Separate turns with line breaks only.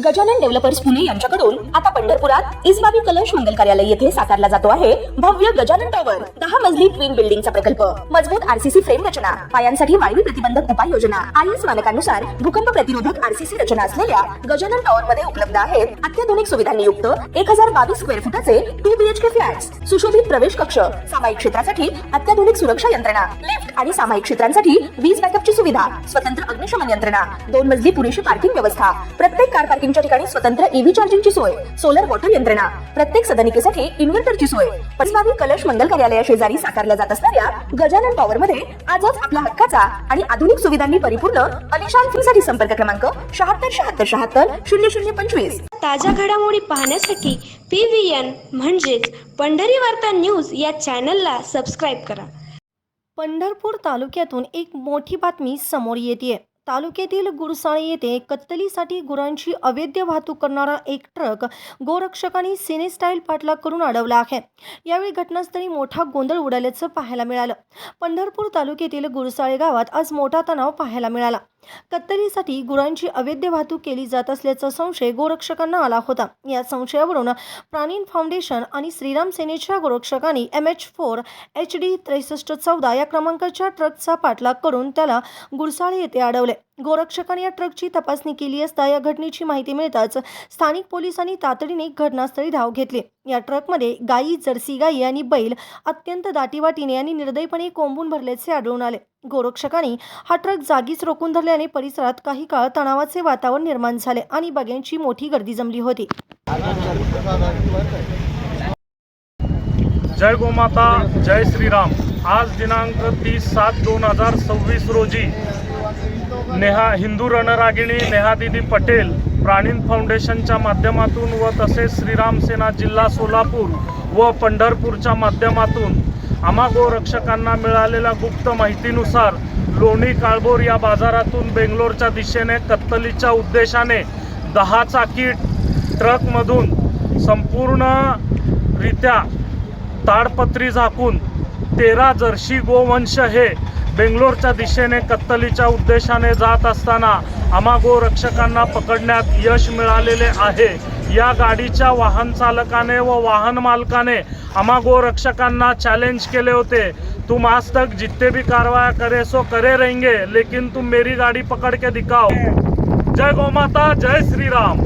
Gajanan developers Pune यांच्याकडून आता पंढरपुरात इसबाबी कलश मंगल कार्यालय येथे साकारला जातो आहे भव्य गजानन टॉवर 10 मजली ट्विन बिल्डिंगचा प्रकल्प। मजबूत आरसीसी फ्रेम रचना, पायांसाठी वायू प्रतिबंधक उपाययोजना, आयएस मानकानुसार भूकंप प्रतिरोधक आरसीसी रचना असलेल्या गजानन टॉवर मध्ये उपलब्ध आहेत अत्याधुनिक सुविधांनी युक्त 1022 स्क्वेअर फुटाचे 2 बीएचके फ्लॅट्स, सुशोभित प्रवेश कक्ष, सामायिक क्षेत्रासाठी अत्याधुनिक सुरक्षा यंत्रणा, लिफ्ट आणि सामायिक क्षेत्रांसाठी वीज बॅकअपची सुविधा, स्वतंत्र अग्निशमन यंत्रणा, 2 मजली पुरेशी पार्किंग व्यवस्था, प्रत्येक कार पार्किंगच्या ठिकाणी स्वतंत्र ईव्ही चार्जिंगची सोय, सोलर वॉटर यंत्रणा, प्रत्येक सदनिकेसाठी इन्व्हर्टरची सोय। इसबाबी कलश मंगल कार्यालया शेजारी साकारल्या जात असणाऱ्या गजानन टॉवर मध्ये आजच आपला हक्काचा आणि आधुनिक सुविधांनी परिपूर्ण अलिशान फ्रीसाठी संपर्क क्रमांक 7677700025।
ताज्या घडामोडी पाहण्यासाठी PVN म्हणजेच पंढरी वार्ता न्यूज या चॅनलला सबस्क्राइब करा।
पंढरपूर तालुक्यातून एक मोठी बातमी समोर येते। तालुक्यातील गुरसाळे येथे कत्तलीसाठी गुरांची अवैध वाहतूक करणारा एक ट्रक गोरक्षकांनी सिने स्टाईल पाठलाग करून अडवला आहे। यावेळी घटनास्थळी मोठा गोंधळ उडाल्याचं पाहायला मिळालं। पंढरपूर तालुक्यातील गुरसाळे गावात आज मोठा तणाव पाहायला मिळाला। कत्तलीसाठी गुरांची अवैध वाहतूक केली जात असल्याचा संशय गोरक्षकांना आला होता। या संशयावरून प्राणीन फाउंडेशन आणि श्रीराम सेनेच्या गोरक्षकांनी MH4 HD 6314 या क्रमांकाच्या ट्रकचा पाठलाग करून त्याला गुरसाळे येथे अडवले। गोरक्षकांनी या ट्रकची तपासणी केली असता या घटनेची माहिती मिळताच स्थानिक पोलिसांनी तातडीने घटनास्थळी धाव घेतली। या ट्रकमध्ये गायी, जर्सी गायी आणि बैल अत्यंत दाटीवाटीने आणि निर्दयीपणे कोंबून भरल्याचे आढळून आले। गोरक्षकांनी हा ट्रक जागीच रोखून धरल्याने परिसरात काही काळ तणावाचे वातावरण निर्माण झाले आणि बघ्यांची मोठी गर्दी जमली होती।
जय गोमाता, जय श्रीराम। आज दिनांक 30/7/2026 रोजी हिंदू रणरागिणी नेहादीदी पटेल प्राणीन फाउंडेशनच्या माध्यमातून व तसेच श्रीराम सेना जिल्हा सोलापूर व पंढरपूरच्या माध्यमातून आम्हा गोरक्षकांना मिळालेल्या गुप्त माहितीनुसार लोणी काळभोर या बाजारातून बेंगलोरच्या दिशेने कत्तलीच्या उद्देशाने 10 चाकी ट्रकमधून संपूर्णरित्या ताडपत्री झाकून 13 जर्सी गोवंश हे बेंगलोरच्या दिशेने कत्तलीच्या उद्देशाने जात असताना आम्हा गोरक्षकांना पकडण्यात यश मिळालेले आहे। या गाडीच्या वाहन चालकाने व वाहन मालकाने आम्हा गोरक्षकांना चॅलेंज केले होते, तुम आज तक जितने भी कार्रवाई करे सो करे रहेंगे, लेकिन तुम मेरी गाड़ी पकड़ के दिखाओ। जय गोमाता, जय श्रीराम।